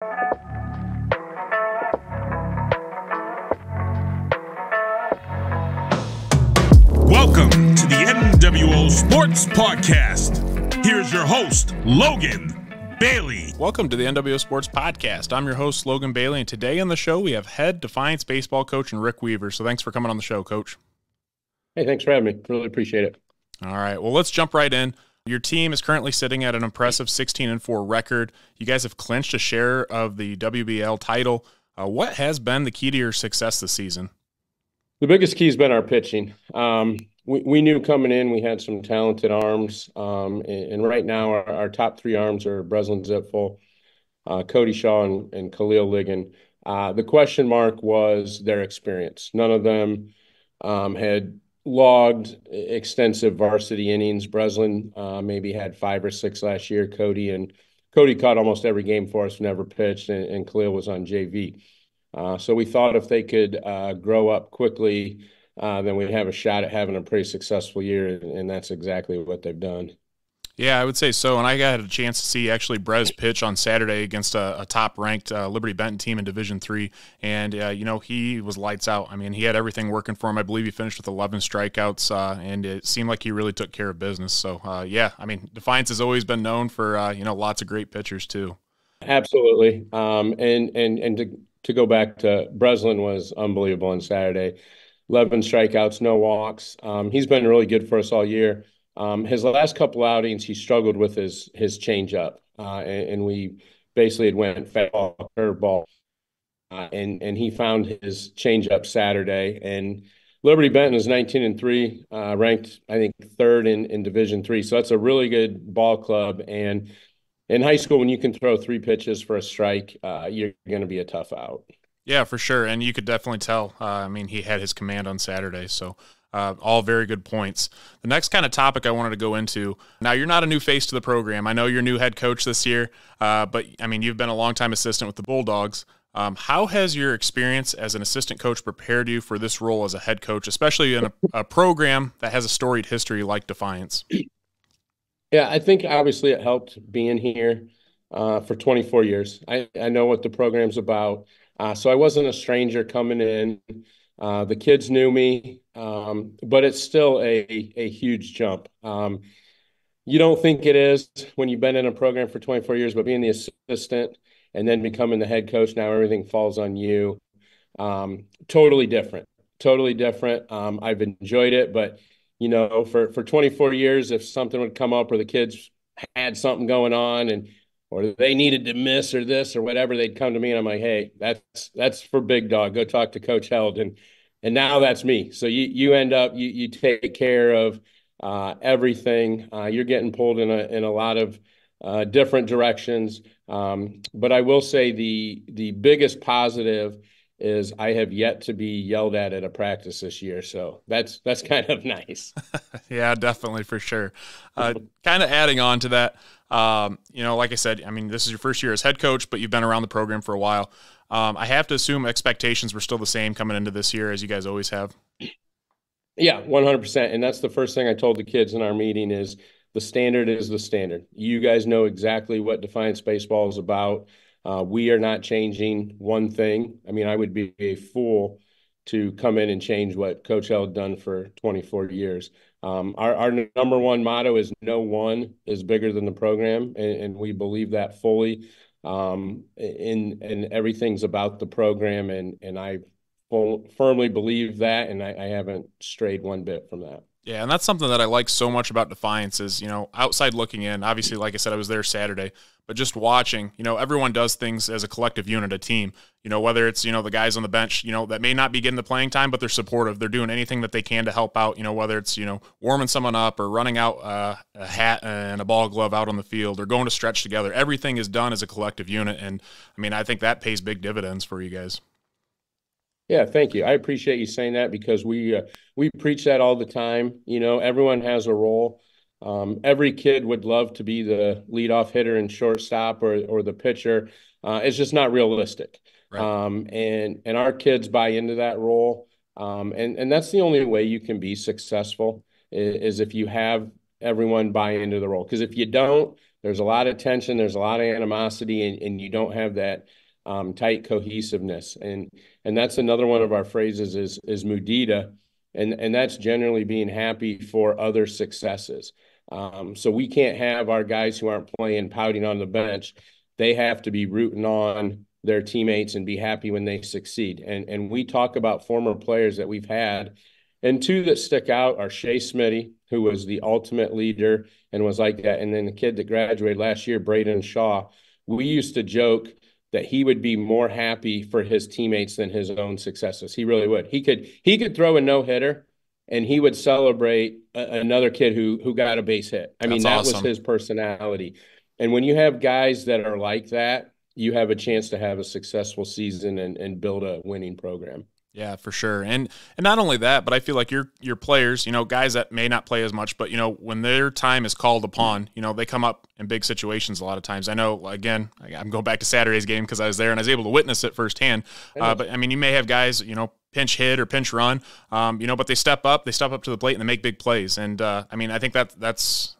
Welcome to the NWO Sports Podcast. Here's your host, Logan Bailey. Welcome to the NWO Sports Podcast. I'm your host, Logan Bailey, and today on the show we have head Defiance baseball coach and Rick Weaver. So thanks for coming on the show, Coach. Hey, thanks for having me. Really appreciate it. All right, well, let's jump right in. Your team is currently sitting at an impressive 16-4 record. You guys have clinched a share of the WBL title. What has been the key to your success this season? The biggest key has been our pitching. We knew coming in we had some talented arms, and right now our top three arms are Breslin Zipfel, Cody Shaw, and Khalil Ligon. The question mark was their experience. None of them had logged extensive varsity innings. Breslin maybe had 5 or 6 last year. Cody caught almost every game for us, never pitched, and Khalil was on JV. So we thought if they could grow up quickly, then we'd have a shot at having a pretty successful year, and that's exactly what they've done. Yeah, I would say so, and I got a chance to see actually Brez pitch on Saturday against a top-ranked Liberty Benton team in Division III, and, he was lights out. I mean, he had everything working for him. I believe he finished with 11 strikeouts, and it seemed like he really took care of business. So, Defiance has always been known for, lots of great pitchers too. Absolutely, and to go back to Breslin was unbelievable on Saturday. 11 strikeouts, no walks. He's been really good for us all year. His last couple outings, he struggled with his changeup, and we basically had went fastball, curveball, and he found his changeup Saturday. And Liberty Benton is 19-3, ranked I think third in Division III. So that's a really good ball club. And in high school, when you can throw 3 pitches for a strike, you're going to be a tough out. Yeah, for sure. And you could definitely tell. He had his command on Saturday. So all very good points. The next kind of topic I wanted to go into, now you're not a new face to the program. I know you're new head coach this year, but you've been a longtime assistant with the Bulldogs. How has your experience as an assistant coach prepared you for this role as a head coach, especially in a program that has a storied history like Defiance? Yeah, I think obviously it helped being here for 24 years. I know what the program's about. So I wasn't a stranger coming in. The kids knew me, but it's still a huge jump. You don't think it is when you've been in a program for 24 years, but being the assistant and then becoming the head coach, now everything falls on you. Totally different. I've enjoyed it, but for 24 years, if something would come up or the kids had something going on or they needed to miss or this or whatever, they'd come to me and I'm like, hey, that's for Big Dog. Go talk to Coach Held. And now that's me. So you end up, you take care of everything. You're getting pulled in a lot of different directions. But I will say the biggest positive is I have yet to be yelled at a practice this year. So that's kind of nice. Yeah, definitely, for sure. Kind of adding on to that, like I said, this is your first year as head coach, but you've been around the program for a while. I have to assume expectations were still the same coming into this year as you guys always have. Yeah, 100%. And that's the first thing I told the kids in our meeting is the standard is the standard. You guys know exactly what Defiance baseball is about. We are not changing one thing. I would be a fool to come in and change what Coach Held done for 24 years. Our number one motto is no one is bigger than the program, and we believe that fully. And everything's about the program, and I firmly believe that, and I haven't strayed one bit from that. Yeah, and that's something that I like so much about Defiance is, outside looking in, obviously, like I said, I was there Saturday, but just watching, everyone does things as a collective unit, a team, whether it's, the guys on the bench, that may not be getting the playing time, but they're supportive. They're doing anything that they can to help out, whether it's, warming someone up or running out a hat and a ball glove out on the field or going to stretch together. Everything is done as a collective unit. And I think that pays big dividends for you guys. Yeah, thank you. I appreciate you saying that because we preach that all the time. Everyone has a role. Every kid would love to be the leadoff hitter and shortstop or the pitcher. It's just not realistic. Right. And our kids buy into that role. And that's the only way you can be successful is if you have everyone buy into the role. Because if you don't, there's a lot of tension, there's a lot of animosity, and you don't have that tight cohesiveness. And that's another one of our phrases is mudita, and that's generally being happy for other successes. So we can't have our guys who aren't playing pouting on the bench. They have to be rooting on their teammates and be happy when they succeed. And we talk about former players that we've had, and two that stick out are Shea Smitty, who was the ultimate leader and was like that, and then the kid that graduated last year, Braden Shaw. We used to joke that he would be more happy for his teammates than his own successes. He really would. He could throw a no-hitter, and he would celebrate another kid who got a base hit. I mean, that was his personality. And when you have guys that are like that, you have a chance to have a successful season and build a winning program. Yeah, for sure. And not only that, but I feel like your players, guys that may not play as much, but, when their time is called upon, they come up in big situations a lot of times. I know, again, I'm going back to Saturday's game because I was there and I was able to witness it firsthand. But, I mean, you may have guys, pinch hit or pinch run, but they step up to the plate and they make big plays. And, I mean, I think that's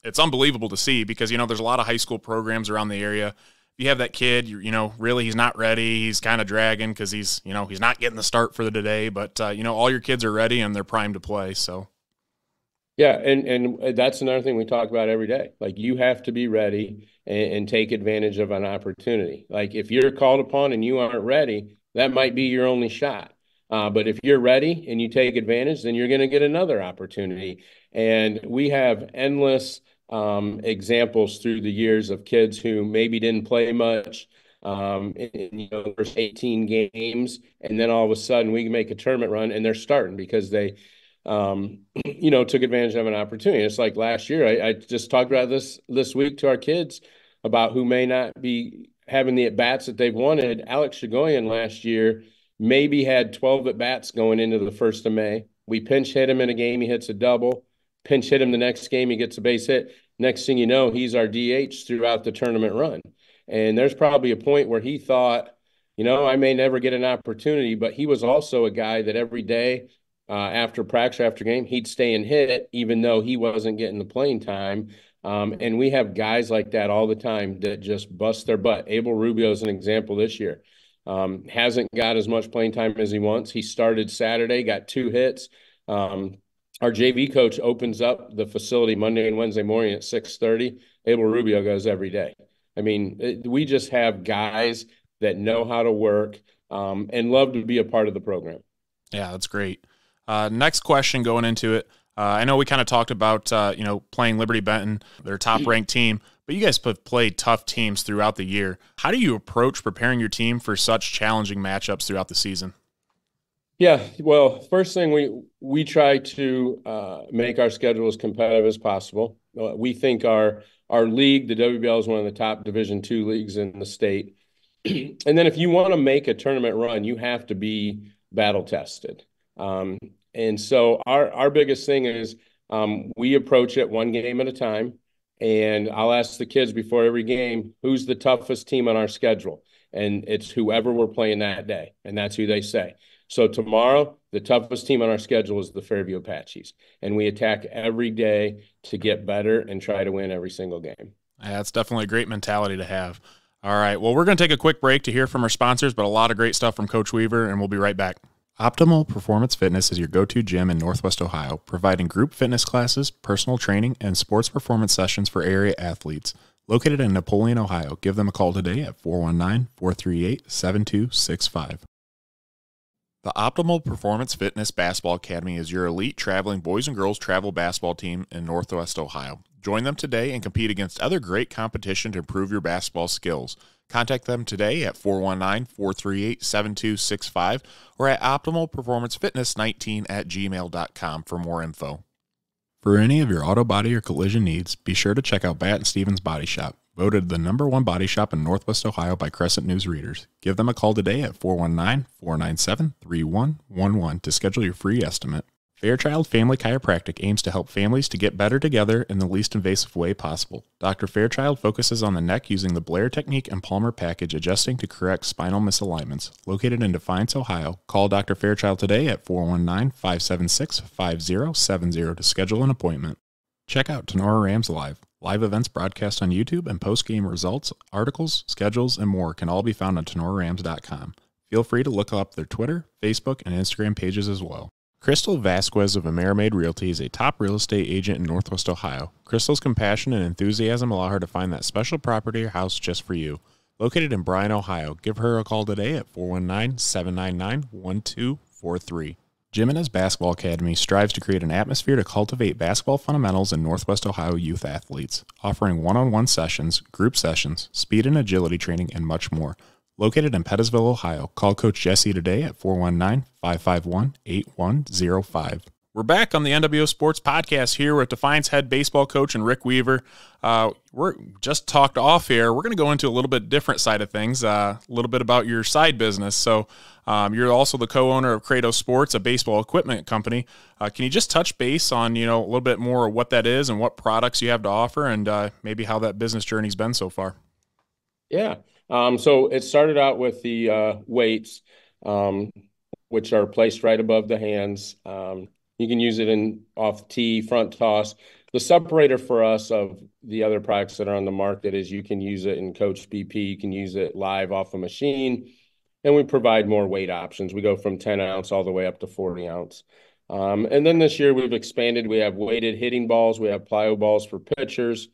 it's unbelievable to see because, there's a lot of high school programs around the area. You have that kid, really he's not ready. He's kind of dragging because he's not getting the start for the today. But, all your kids are ready and they're primed to play. So, yeah, and that's another thing we talk about every day. Like, you have to be ready and take advantage of an opportunity. Like, if you're called upon and you aren't ready, that might be your only shot. But if you're ready and you take advantage, then you're going to get another opportunity. And we have endless examples through the years of kids who maybe didn't play much in the first 18 games, and then all of a sudden we can make a tournament run and they're starting because they took advantage of an opportunity. It's like last year, I just talked about this week to our kids about who may not be having the at-bats that they've wanted. Alex Shagoyan last year maybe had 12 at-bats going into the 1st of May. We pinch hit him in a game, he hits a double. Pinch hit him the next game, he gets a base hit. Next thing you know, he's our DH throughout the tournament run. And there's probably a point where he thought, I may never get an opportunity, but he was also a guy that every day after practice, after game, he'd stay and hit, even though he wasn't getting the playing time. And we have guys like that all the time that just bust their butt. Abel Rubio is an example this year. Hasn't got as much playing time as he wants. He started Saturday, got 2 hits. Our JV coach opens up the facility Monday and Wednesday morning at 6:30. Abel Rubio goes every day. I mean, we just have guys that know how to work and love to be a part of the program. Yeah, that's great. Next question going into it. I know we kind of talked about, playing Liberty Benton, their top-ranked team, but you guys have played tough teams throughout the year. How do you approach preparing your team for such challenging matchups throughout the season? Yeah, well, first thing we try to make our schedule as competitive as possible. We think our league, the WBL, is one of the top Division II leagues in the state. And then if you want to make a tournament run, you have to be battle tested. And so our biggest thing is we approach it one game at a time. And I'll ask the kids before every game, who's the toughest team on our schedule? And it's whoever we're playing that day. And that's who they say. So tomorrow, the toughest team on our schedule is the Fairview Apaches, and we attack every day to get better and try to win every single game. Yeah, that's definitely a great mentality to have. All right, well, we're going to take a quick break to hear from our sponsors, but a lot of great stuff from Coach Weaver, and we'll be right back. Optimal Performance Fitness is your go-to gym in Northwest Ohio, providing group fitness classes, personal training, and sports performance sessions for area athletes. Located in Napoleon, Ohio, give them a call today at 419-438-7265. The Optimal Performance Fitness Basketball Academy is your elite traveling boys and girls travel basketball team in Northwest Ohio. Join them today and compete against other great competition to improve your basketball skills. Contact them today at 419-438-7265 or at optimalperformancefitness19@gmail.com for more info. For any of your auto body or collision needs, be sure to check out Bat & Stevens Body Shop. Voted the #1 body shop in Northwest Ohio by Crescent News readers. Give them a call today at 419-497-3111 to schedule your free estimate. Fairchild Family Chiropractic aims to help families to get better together in the least invasive way possible. Dr. Fairchild focuses on the neck using the Blair technique and Palmer package, adjusting to correct spinal misalignments. Located in Defiance, Ohio, call Dr. Fairchild today at 419-576-5070 to schedule an appointment. Check out Tenora Rams Live. Live events broadcast on YouTube and post-game results, articles, schedules, and more can all be found on TenoraRams.com. Feel free to look up their Twitter, Facebook, and Instagram pages as well. Crystal Vasquez of Amerimaid Realty is a top real estate agent in Northwest Ohio. Crystal's compassion and enthusiasm allow her to find that special property or house just for you. Located in Bryan, Ohio, give her a call today at 419-799-1243. Jimenez Basketball Academy strives to create an atmosphere to cultivate basketball fundamentals in Northwest Ohio youth athletes, offering one-on-one sessions, group sessions, speed and agility training, and much more. Located in Pettisville, Ohio, call Coach Jesse today at 419-551-8105. We're back on the NWO Sports Podcast here with Defiance head baseball coach and Rick Weaver. We're just talked off here. We're going to go into a little bit different side of things, a little bit about your side business. So you're also the co-owner of Kratos Sports, a baseball equipment company. Can you just touch base on, a little bit more of what that is and what products you have to offer and maybe how that business journey's been so far? Yeah. So it started out with the weights, which are placed right above the hands. You can use it in off tee, front toss. The separator for us of the other products that are on the market is you can use it in Coach BP. You can use it live off a machine, and we provide more weight options. We go from 10 ounce all the way up to 40 ounce. And then this year we've expanded. We have weighted hitting balls. We have plyo balls for pitchers.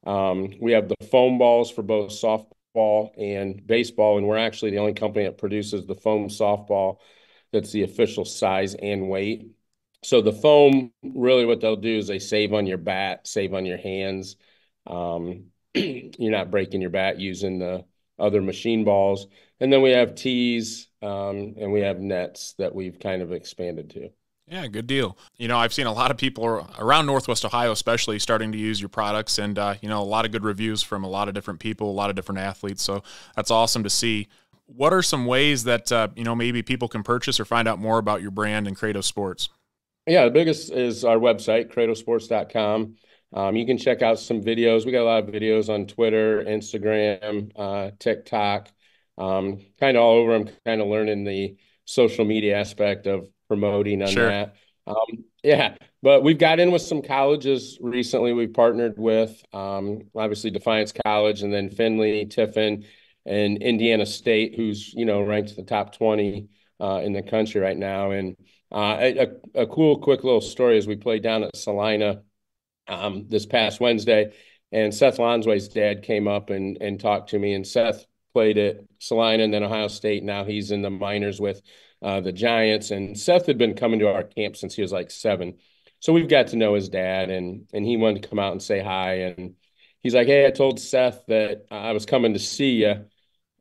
We have the foam balls for both softball and baseball, and we're actually the only company that produces the foam softball that's the official size and weight. So the foam, really what they'll do is they save on your bat, save on your hands. You're not breaking your bat using the other machine balls. And then we have tees and we have nets that we've kind of expanded to. Yeah, good deal. I've seen a lot of people around Northwest Ohio, especially starting to use your products and, a lot of good reviews from a lot of different people, a lot of different athletes. So that's awesome to see. What are some ways that, maybe people can purchase or find out more about your brand and Kratos Sports? Yeah, the biggest is our website, kratosports.com. You can check out some videos. We got a lot of videos on Twitter, Instagram, TikTok, kind of all over. I'm kind of learning the social media aspect of promoting on that. Yeah, but we've got in with some colleges recently. We've partnered with, obviously, Defiance College, and then Findlay, Tiffin, and Indiana State, who's, ranked the top 20 in the country right now. And a cool, quick little story is we played down at Salina this past Wednesday, and Seth Lonsway's dad came up and talked to me. And Seth played at Salina and then Ohio State. Now he's in the minors with the Giants. And Seth had been coming to our camp since he was like 7. So we've got to know his dad, and he wanted to come out and say hi. And he's like, "Hey, I told Seth that I was coming to see you."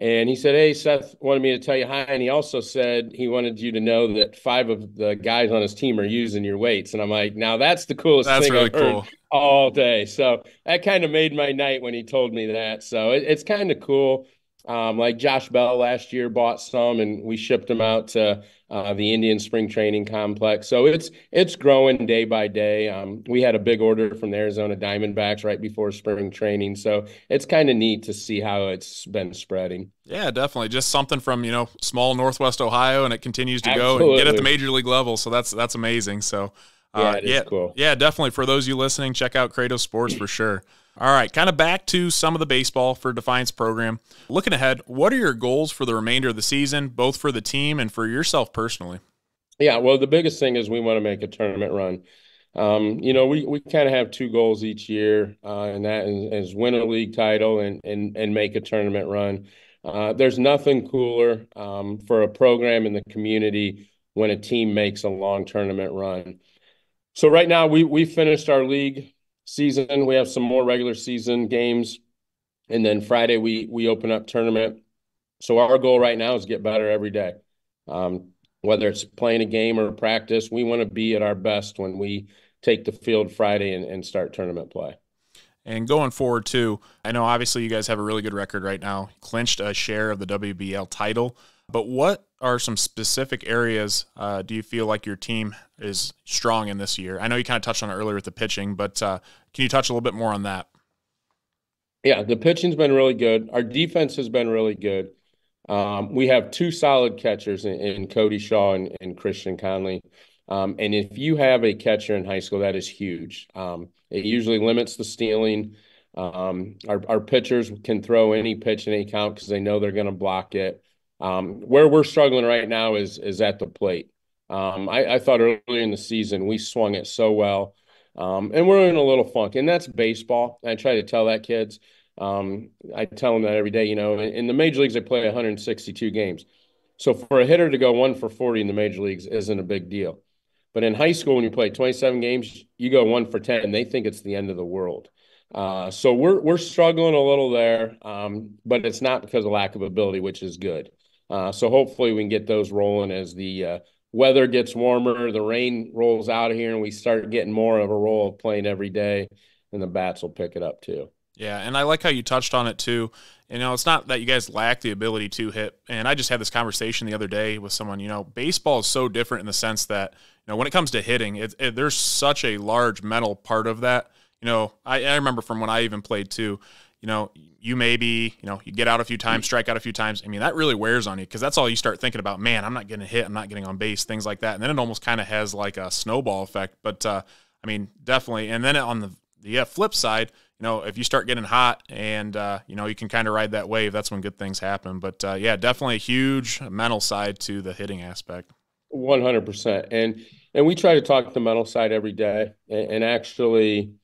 And he said, "Hey, Seth wanted me to tell you hi." And he also said he wanted you to know that 5 of the guys on his team are using your weights. And I'm like, now that's the coolest thing I've heard all day. So that kind of made my night when he told me that. So it's kind of cool. Like Josh Bell last year bought some, and we shipped them out to the Indian Spring Training Complex. So it's growing day by day. We had a big order from the Arizona Diamondbacks right before spring training. So it's kind of neat to see how it's been spreading. Yeah, definitely. Just something from, small Northwest Ohio, and it continues to Absolutely. go and get at the major league level. So that's amazing. So it is cool. Yeah, definitely. For those of you listening, check out Kratos Sports for sure. All right, kind of back to some of the baseball for Defiance program. Looking ahead, what are your goals for the remainder of the season, both for the team and for yourself personally? Yeah, well, the biggest thing is we want to make a tournament run. We kind of have 2 goals each year, and that is win a league title and make a tournament run. There's nothing cooler for a program in the community when a team makes a long tournament run. So right now we finished our league season. We have some more regular season games, and then Friday we open up tournament. So our goal right now is get better every day. Whether it's playing a game or practice, we want to be at our best when we take the field Friday and start tournament play. And going forward too, I know obviously you guys have a really good record right now, clinched a share of the WBL title, but what are some specific areas do you feel like your team is strong in this year? I know you kind of touched on it earlier with the pitching, but can you touch a little bit more on that? Yeah, the pitching's been really good. Our defense has been really good. We have 2 solid catchers in Cody Shaw and Christian Conley. And if you have a catcher in high school, that is huge. It usually limits the stealing. Our pitchers can throw any pitch in any count because they know they're going to block it. Where we're struggling right now is at the plate. I thought earlier in the season we swung it so well, and we're in a little funk, and that's baseball. I try to tell that kids. I tell them that every day. In the major leagues, they play 162 games. So for a hitter to go 1 for 40 in the major leagues isn't a big deal. But in high school, when you play 27 games, you go 1 for 10. They think it's the end of the world. So we're struggling a little there, but it's not because of lack of ability, which is good. So hopefully we can get those rolling as the weather gets warmer, the rain rolls out of here, and we start getting more of a roll of playing every day, and the bats will pick it up too. Yeah, and I like how you touched on it too. It's not that you guys lack the ability to hit. And I just had this conversation the other day with someone. Baseball is so different in the sense that, when it comes to hitting, there's such a large mental part of that. I remember from when I even played too, you maybe, you get out a few times, strike out a few times. I mean, that really wears on you because that's all you start thinking about. Man, I'm not getting a hit. I'm not getting on base, things like that. And then it almost kind of has like a snowball effect. But, definitely. And then on the flip side, if you start getting hot and, you can kind of ride that wave, that's when good things happen. But, definitely a huge mental side to the hitting aspect. 100%. And we try to talk the mental side every day. And actually,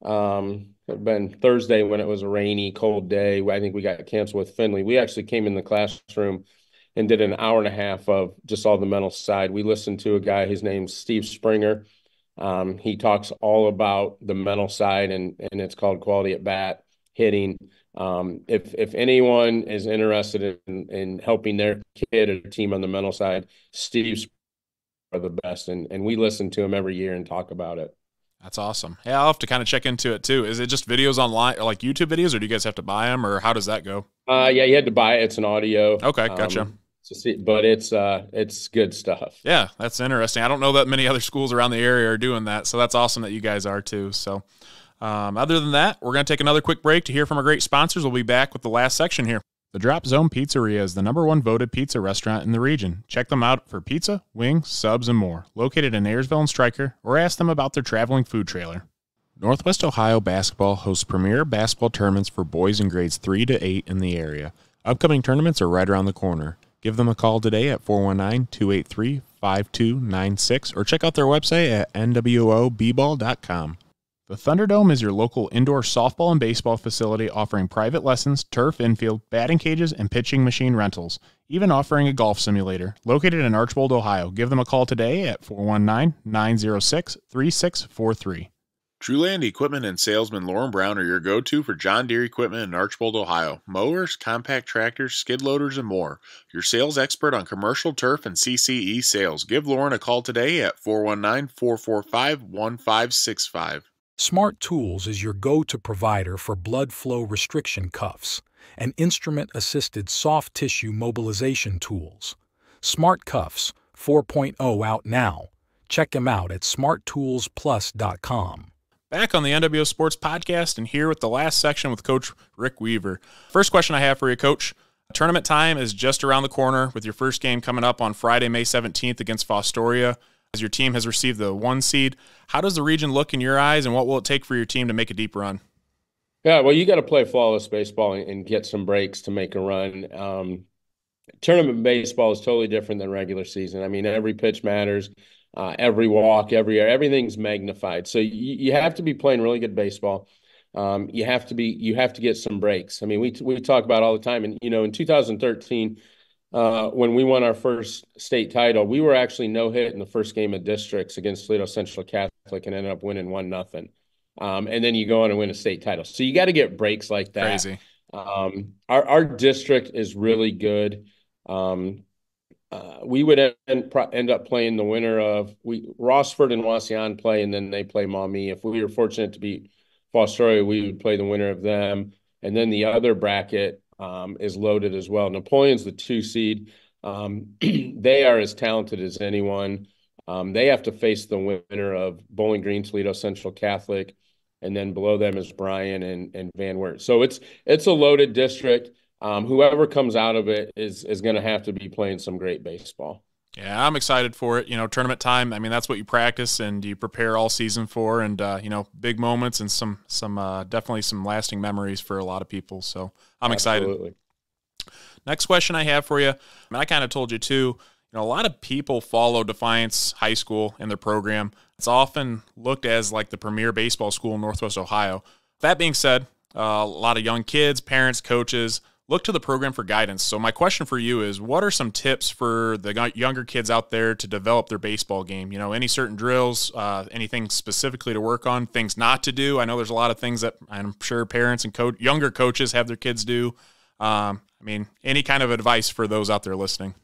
it been Thursday when it was a rainy, cold day. I think we got canceled with Finley. We actually came in the classroom and did an hour and a half of just all the mental side. We listened to a guy, his name's Steve Springer. He talks all about the mental side, and it's called quality at bat, hitting. If anyone is interested in helping their kid or team on the mental side, Steve's are the best, and we listen to him every year and talk about it. That's awesome. Yeah, I'll have to kind of check into it too. Is it just videos online, or like YouTube videos, or do you guys have to buy them, or how does that go? Yeah, you had to buy it. It's an audio. Okay, gotcha. But it's good stuff. Yeah, that's interesting. I don't know that many other schools around the area are doing that, so that's awesome that you guys are too. So other than that, we're going to take another quick break to hear from our great sponsors. We'll be back with the last section here. The Drop Zone Pizzeria is the #1 voted pizza restaurant in the region. Check them out for pizza, wings, subs, and more. Located in Ayersville and Stryker, or ask them about their traveling food trailer. Northwest Ohio Basketball hosts premier basketball tournaments for boys in grades 3 to 8 in the area. Upcoming tournaments are right around the corner. Give them a call today at 419-283-5296 or check out their website at nwoball.com. The Thunderdome is your local indoor softball and baseball facility offering private lessons, turf infield, batting cages, and pitching machine rentals, even offering a golf simulator. Located in Archbold, Ohio. Give them a call today at 419-906-3643. Trueland Equipment and Salesman Lauren Brown are your go-to for John Deere equipment in Archbold, Ohio. Mowers, compact tractors, skid loaders, and more. Your sales expert on commercial turf and CCE sales. Give Lauren a call today at 419-445-1565. Smart Tools is your go-to provider for blood flow restriction cuffs and instrument-assisted soft tissue mobilization tools. Smart Cuffs 4.0 out now. Check them out at smarttoolsplus.com. Back on the NWO Sports Podcast, and here with the last section with Coach Rick Weaver. First question I have for you, Coach. Tournament time is just around the corner with your first game coming up on Friday, May 17th against Fostoria. As your team has received the 1 seed, how does the region look in your eyes, and what will it take for your team to make a deep run? Yeah, well, you got to play flawless baseball and get some breaks to make a run. Tournament baseball is totally different than regular season. I mean, every pitch matters. Every walk, everything's magnified. So you have to be playing really good baseball. You have to get some breaks. I mean, we talk about all the time. And, in 2013, when we won our first state title, we were actually no hit in the first game of districts against Toledo Central Catholic and ended up winning 1-0. And then you go on and win a state title. So you got to get breaks like that. Crazy. Our district is really good. We would end up playing the winner of Rossford and Wasion play, and then they play Maumee. If we were fortunate to beat Fostoria, we would play the winner of them. And then the other bracket is loaded as well. Napoleon's the 2 seed. They are as talented as anyone. They have to face the winner of Bowling Green, Toledo Central Catholic, and then below them is Bryan and Van Wert. So it's a loaded district. Whoever comes out of it is going to have to be playing some great baseball. Yeah, I'm excited for it. Tournament time, I mean, that's what you practice and you prepare all season for, and, big moments and some definitely some lasting memories for a lot of people. So I'm Absolutely. excited. Next question I have for you, I kind of told you too, a lot of people follow Defiance High School and their program. It's often looked as like the premier baseball school in Northwest Ohio. That being said, a lot of young kids, parents, coaches look to the program for guidance. So my question for you is, what are some tips for the younger kids out there to develop their baseball game? Any certain drills, anything specifically to work on, things not to do? I know there's a lot of things that I'm sure parents and younger coaches have their kids do. Any kind of advice for those out there listening?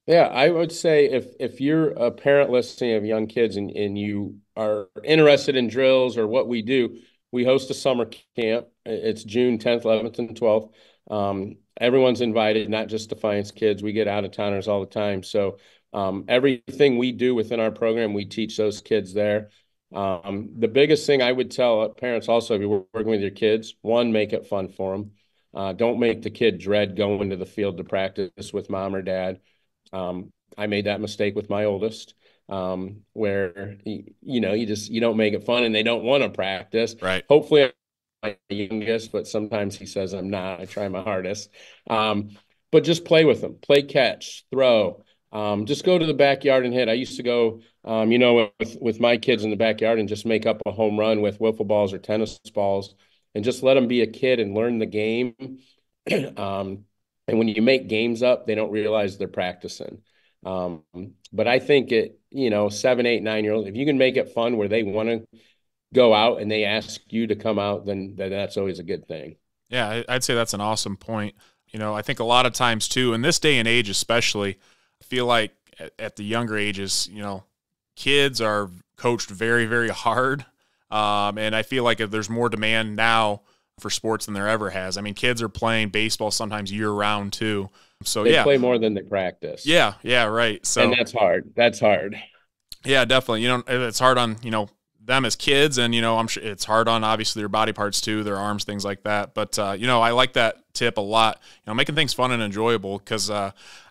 Yeah, I would say if you're a parent listening of young kids and you are interested in drills or what we do, we host a summer camp. It's June 10th, 11th, and 12th. Everyone's invited, not just Defiance kids. We get out-of-towners all the time. So everything we do within our program, we teach those kids there. The biggest thing I would tell parents also, if you're working with your kids, one, make it fun for them. Don't make the kid dread going to the field to practice with mom or dad. I made that mistake with my oldest, where you don't make it fun and they don't want to practice. Right. Hopefully I'm my youngest, but sometimes he says I'm not. I try my hardest. But just play with them, play catch, throw. Just go to the backyard and hit. I used to go, with my kids in the backyard and just make up a home run with wiffle balls or tennis balls and just let them be a kid and learn the game. And when you make games up, they don't realize they're practicing. But I think 7, 8, 9-year-olds, if you can make it fun where they want to go out and they ask you to come out, then that's always a good thing. Yeah, I'd say that's an awesome point. I think a lot of times too, in this day and age especially, I feel like at the younger ages, kids are coached very, very hard. And I feel like if there's more demand now for sports than there ever has. I mean, kids are playing baseball sometimes year round too. So they play more than they practice. Yeah, right. So and that's hard. Yeah, definitely. It's hard on, them as kids, and I'm sure it's hard on obviously their body parts too, their arms, things like that. But I like that tip a lot. Making things fun and enjoyable, because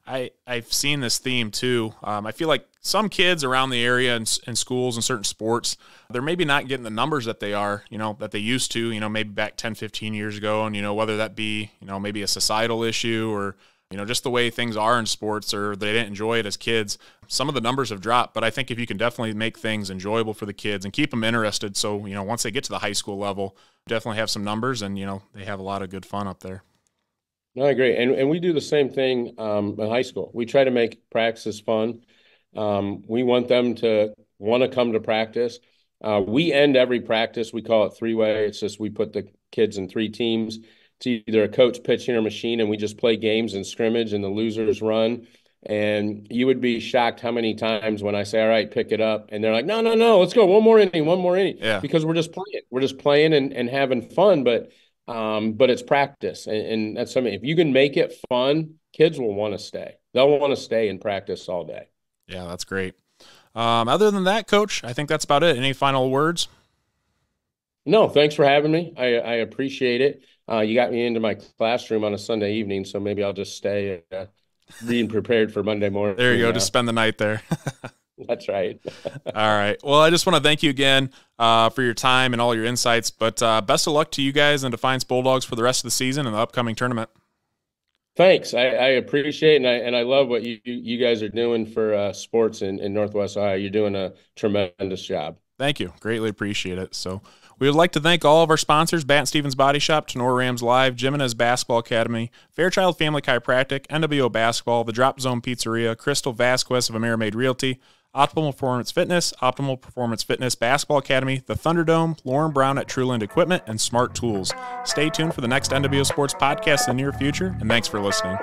I've seen this theme too. I feel like some kids around the area in schools and certain sports, they're maybe not getting the numbers that they are, that they used to, maybe back 10, 15 years ago. And, whether that be, maybe a societal issue or, just the way things are in sports, or they didn't enjoy it as kids, some of the numbers have dropped. But I think if you can definitely make things enjoyable for the kids and keep them interested, so, once they get to the high school level, definitely have some numbers and, they have a lot of good fun up there. No, I agree. And we do the same thing in high school. We try to make practices fun. We want them to want to come to practice. We end every practice. We call it three-way. It's just we put the kids in 3 teams. It's either a coach, pitching, or machine, and we just play games and scrimmage, and the losers run. And you would be shocked how many times when I say, all right, pick it up, and they're like, no, let's go. One more inning. Yeah. Because we're just playing. We're just playing and having fun, but it's practice. And that's something, if you can make it fun, kids will want to stay. They'll want to stay and practice all day. Yeah, that's great. Other than that, Coach, I think that's about it. Any final words? No, thanks for having me. I appreciate it. You got me into my classroom on a Sunday evening, so maybe I'll just stay being prepared for Monday morning. There you go, to spend the night there. That's right. All right. Well, I just want to thank you again for your time and all your insights, but best of luck to you guys and Defiance Bulldogs for the rest of the season and the upcoming tournament. Thanks. I appreciate it, and I love what you guys are doing for sports in Northwest Ohio. You're doing a tremendous job. Thank you. Greatly appreciate it. So we would like to thank all of our sponsors: Bat Stevens Body Shop, Tenor Rams Live, Jimenez Basketball Academy, Fairchild Family Chiropractic, NWO Basketball, The Drop Zone Pizzeria, Crystal Vasquez of AmeriMade Realty, Optimal Performance Fitness, Basketball Academy, the Thunderdome, Lauren Brown at Truland Equipment, and Smart Tools. Stay tuned for the next NWO Sports podcast in the near future, and thanks for listening.